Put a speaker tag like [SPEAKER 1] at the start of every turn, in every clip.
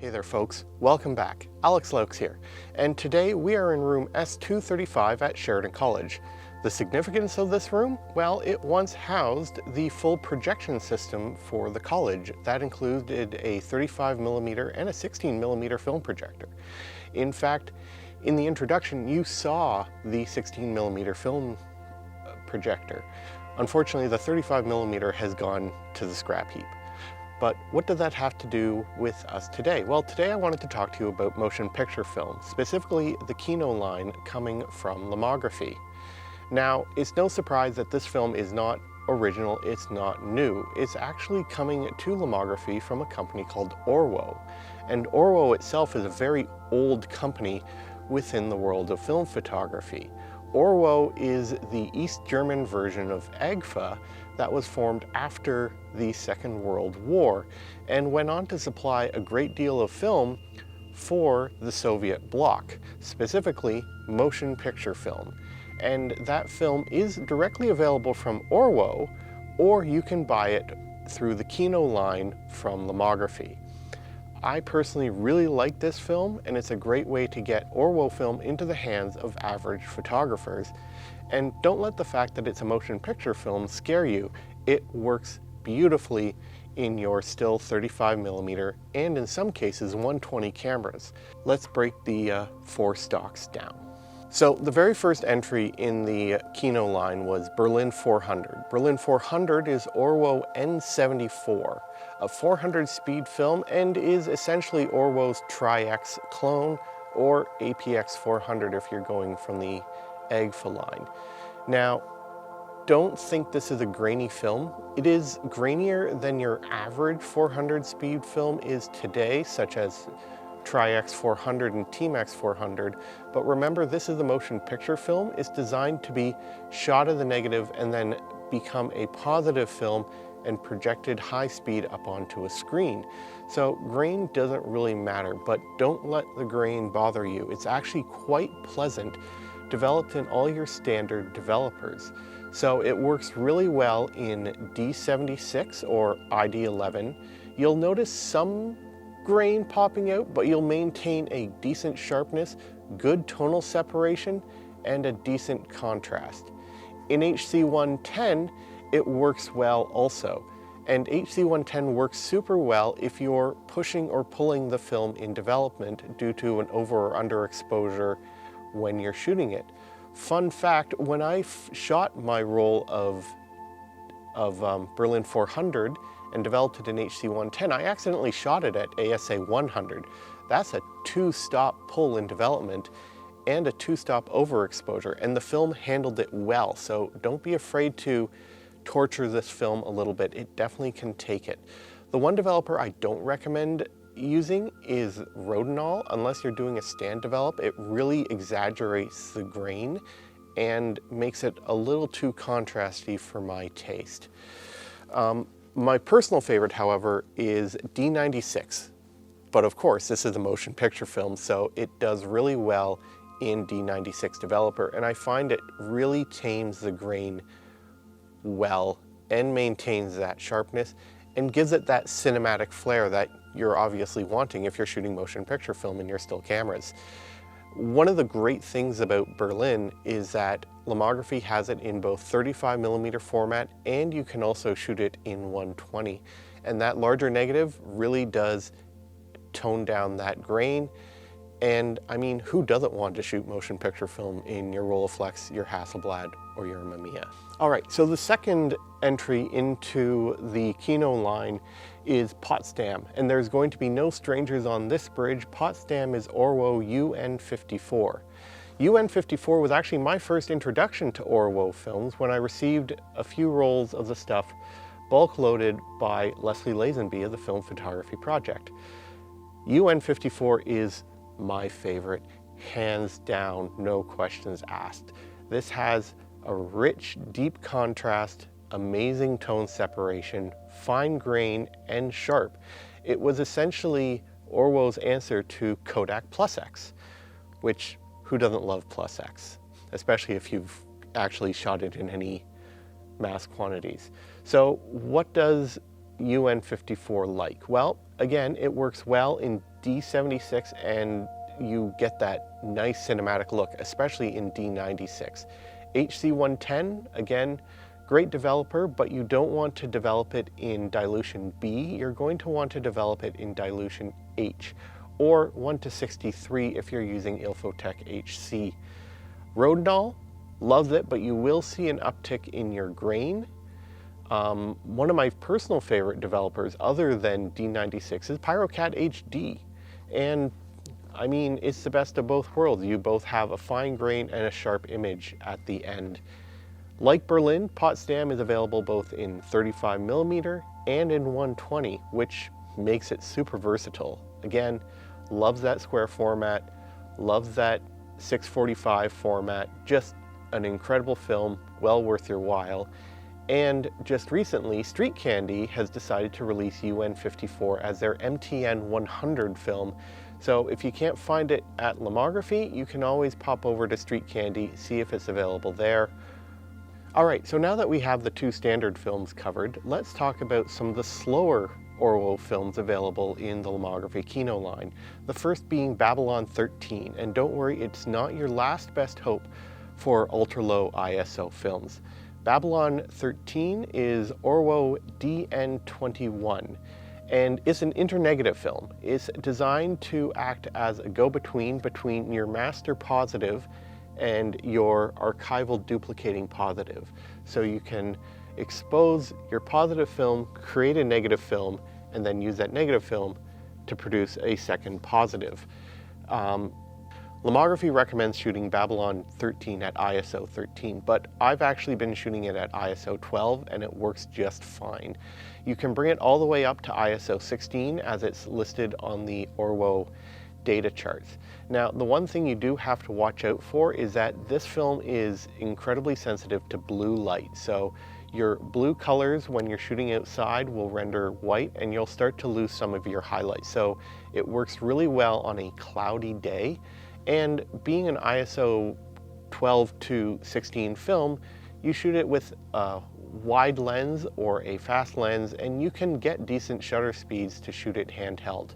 [SPEAKER 1] Hey there folks, welcome back. Alex Laux here, and today we are in room S235 at Sheridan College. The significance of this room? Well, it once housed the full projection system for the college. That included a 35mm and a 16mm film projector. In fact, in the introduction you saw the 16mm film projector. Unfortunately, the 35mm has gone to the scrap heap. But what does that have to do with us today? Well, today I wanted to talk to you about motion picture film, specifically the Kino line coming from Lomography. Now, it's no surprise that this film is not original, it's not new. It's actually coming to Lomography from a company called Orwo. And Orwo itself is a very old company within the world of film photography. Orwo is the East German version of AGFA that was formed after the Second World War and went on to supply a great deal of film for the Soviet bloc, specifically motion picture film. And that film is directly available from Orwo, or you can buy it through the Kino line from Lomography. I personally really like this film, and it's a great way to get Orwo film into the hands of average photographers. And don't let the fact that it's a motion picture film scare you. It works beautifully in your still 35mm and in some cases 120 cameras. Let's break the 4 stocks down. So the very first entry in the Kino line was Berlin 400. Berlin 400 is Orwo N74, a 400 speed film, and is essentially Orwo's Tri-X clone, or APX 400 if you're going from the AGFA line. Now, don't think this is a grainy film. It is grainier than your average 400 speed film is today, such as Tri-X 400 and Team-X 400, but remember, this is a motion picture film. It's designed to be shot at the negative and then become a positive film and projected high speed up onto a screen. So grain doesn't really matter, but don't let the grain bother you. It's actually quite pleasant, developed in all your standard developers. So it works really well in D76 or ID11. You'll notice some grain popping out, but you'll maintain a decent sharpness, good tonal separation, and a decent contrast. In HC110, it works well also. And HC110 works super well if you're pushing or pulling the film in development due to an over or under exposure when you're shooting it. Fun fact, when I shot my roll of Berlin 400 and developed it in HC110, I accidentally shot it at ASA 100. That's a 2-stop pull in development and a 2-stop overexposure, and the film handled it well. So don't be afraid to torture this film a little bit. It definitely can take it. The one developer I don't recommend using is Rodinal, unless you're doing a stand develop. It really exaggerates the grain and makes it a little too contrasty for my taste. My personal favorite, however, is D96. But of course, this is a motion picture film, so it does really well in D96 developer, and I find it really tames the grain well and maintains that sharpness and gives it that cinematic flair that you're obviously wanting if you're shooting motion picture film in your still cameras. One of the great things about Berlin is that Lomography has it in both 35mm format, and you can also shoot it in 120. And that larger negative really does tone down that grain. And I mean, who doesn't want to shoot motion picture film in your Rolleiflex, your Hasselblad, or your Mamiya? All right, so the second entry into the Kino line is Potsdam, and there's going to be no strangers on this bridge. Potsdam is Orwo UN54. UN54 was actually my first introduction to Orwo films when I received a few rolls of the stuff bulk loaded by Leslie Lazenby of the Film Photography Project. UN54 is my favorite, hands down, no questions asked. This has a rich, deep contrast, amazing tone separation, fine grain, and sharp. It was essentially Orwo's answer to Kodak Plus X, which, who doesn't love Plus X, especially if you've actually shot it in any mass quantities. So what does UN54-like? Well, again, it works well in D76 and you get that nice cinematic look, especially in D96. HC110, again, great developer, but you don't want to develop it in dilution B. You're going to want to develop it in dilution H, or 1:63 if you're using Ilfotec HC. Rodinal loves it, but you will see an uptick in your grain. One of my personal favorite developers other than D96 is PyroCAD HD. And I mean, it's the best of both worlds. You both have a fine grain and a sharp image at the end. Like Berlin, Potsdam is available both in 35mm and in 120, which makes it super versatile. Again, loves that square format, loves that 645 format, just an incredible film, well worth your while. And just recently, Street Candy has decided to release UN54 as their MTN 100 film. So if you can't find it at Lomography, you can always pop over to Street Candy, see if it's available there. All right, so now that we have the two standard films covered, let's talk about some of the slower Orwo films available in the Lomography Kino line. The first being Babylon 13, and don't worry, it's not your last best hope for ultra-low ISO films. Babylon 13 is Orwo DN21, and it's an internegative film. It's designed to act as a go-between between your master positive and your archival duplicating positive. So you can expose your positive film, create a negative film, and then use that negative film to produce a second positive. Lomography recommends shooting Babylon 13 at ISO 13, but I've actually been shooting it at ISO 12 and it works just fine. You can bring it all the way up to ISO 16 as it's listed on the Orwo data charts. Now, the one thing you do have to watch out for is that this film is incredibly sensitive to blue light. So your blue colors when you're shooting outside will render white and you'll start to lose some of your highlights. So it works really well on a cloudy day. And being an ISO 12 to 16 film, you shoot it with a wide lens or a fast lens and you can get decent shutter speeds to shoot it handheld.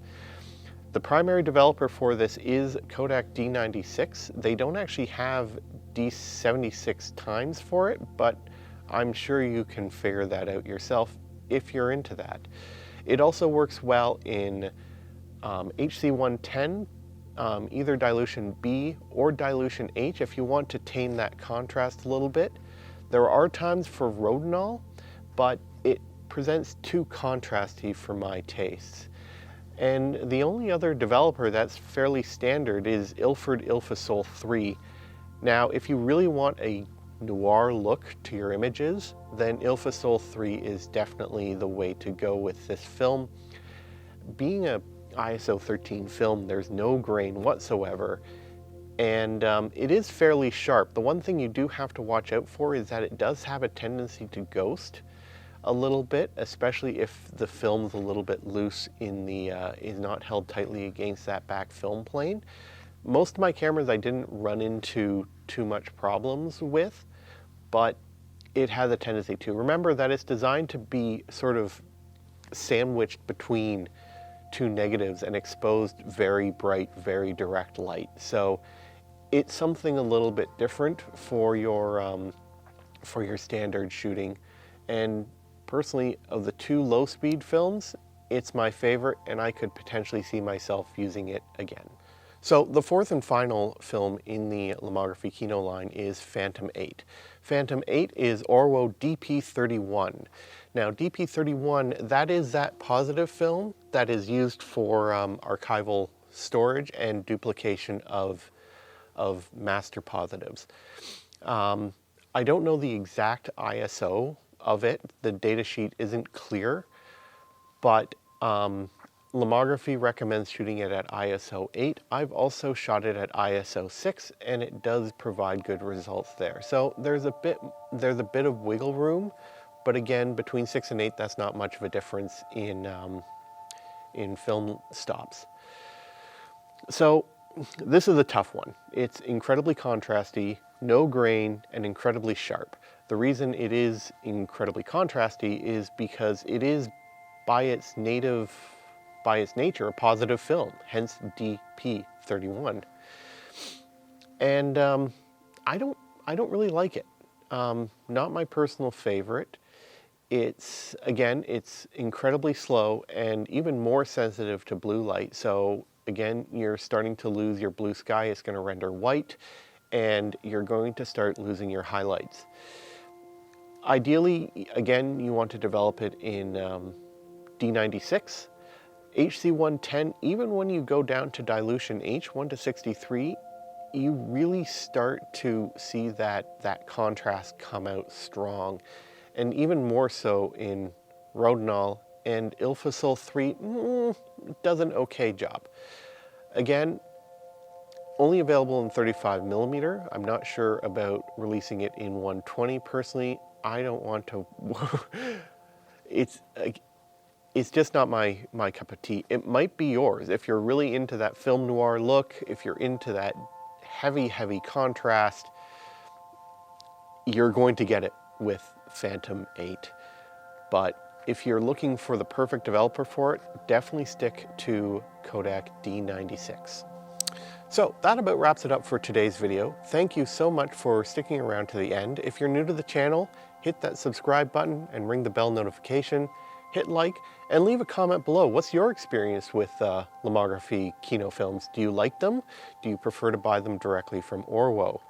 [SPEAKER 1] The primary developer for this is Kodak D96. They don't actually have D76 times for it, but I'm sure you can figure that out yourself if you're into that. It also works well in HC110, either dilution B or dilution H if you want to tame that contrast a little bit. There are times for Rodinal, but it presents too contrasty for my tastes. And the only other developer that's fairly standard is Ilford Ilfosol 3. Now, if you really want a noir look to your images, then Ilfosol 3 is definitely the way to go with this film. Being a ISO 13 film, there's no grain whatsoever, and it is fairly sharp. The one thing you do have to watch out for is that it does have a tendency to ghost a little bit, especially if the film's a little bit loose in the, is not held tightly against that back film plane. Most of my cameras I didn't run into too much problems with, but it has a tendency to. Remember that it's designed to be sort of sandwiched between two negatives and exposed very bright, very direct light. So it's something a little bit different for your standard shooting. And personally, of the two low-speed films, it's my favorite, and I could potentially see myself using it again. So the fourth and final film in the Lomography Kino line is Phantom 8. Phantom 8 is Orwo DP31. Now DP31, that is that positive film that is used for archival storage and duplication of master positives. I don't know the exact ISO of it. The data sheet isn't clear, but Lomography recommends shooting it at ISO 8. I've also shot it at ISO 6 and it does provide good results there. So there's a bit of wiggle room, but again, between 6 and 8, that's not much of a difference in film stops. So this is a tough one. It's incredibly contrasty, no grain, and incredibly sharp. The reason it is incredibly contrasty is because it is by its nature, a positive film, hence DP31. And I don't really like it. Not my personal favorite. It's incredibly slow and even more sensitive to blue light. So again, you're starting to lose your blue sky. It's going to render white, and you're going to start losing your highlights. Ideally, again, you want to develop it in D96. HC110, even when you go down to dilution H1 to 63, you really start to see that contrast come out strong. And even more so in Rodinal, and Ilfosol 3 does an okay job. Again, only available in 35mm. I'm not sure about releasing it in 120. Personally, I don't want to. It's just not my cup of tea. It might be yours if you're really into that film noir look, if you're into that heavy contrast. You're going to get it with Phantom 8. But if you're looking for the perfect developer for it, definitely stick to Kodak D96. So that about wraps it up for today's video. Thank you so much for sticking around to the end. If you're new to the channel, hit that subscribe button and ring the bell notification, hit like, and leave a comment below. What's your experience with Lomography Kino films? Do you like them? Do you prefer to buy them directly from Orwo?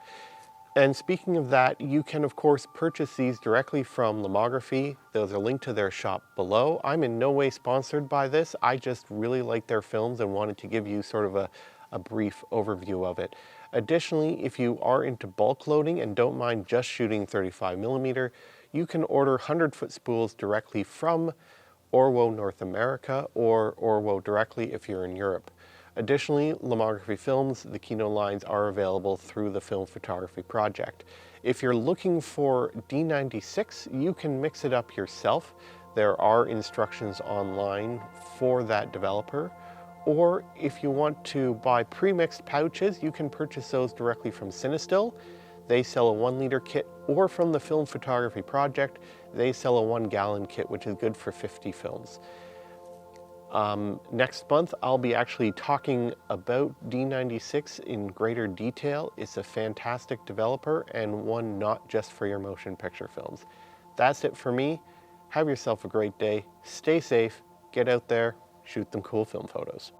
[SPEAKER 1] And speaking of that, you can of course purchase these directly from Lomography. There's a link to their shop below. I'm in no way sponsored by this. I just really like their films and wanted to give you sort of a brief overview of it. Additionally, if you are into bulk loading and don't mind just shooting 35mm, you can order 100-foot spools directly from Orwo North America or Orwo directly if you're in Europe. Additionally, Lomography films, the Kino lines, are available through the Film Photography Project. If you're looking for D96, you can mix it up yourself. There are instructions online for that developer. Or if you want to buy pre-mixed pouches, you can purchase those directly from Cinestill. They sell a 1-liter kit, or from the Film Photography Project, they sell a 1-gallon kit, which is good for 50 films. Next month, I'll be actually talking about D96 in greater detail. It's a fantastic developer and one not just for your motion picture films. That's it for me. Have yourself a great day. Stay safe, get out there, shoot them cool film photos.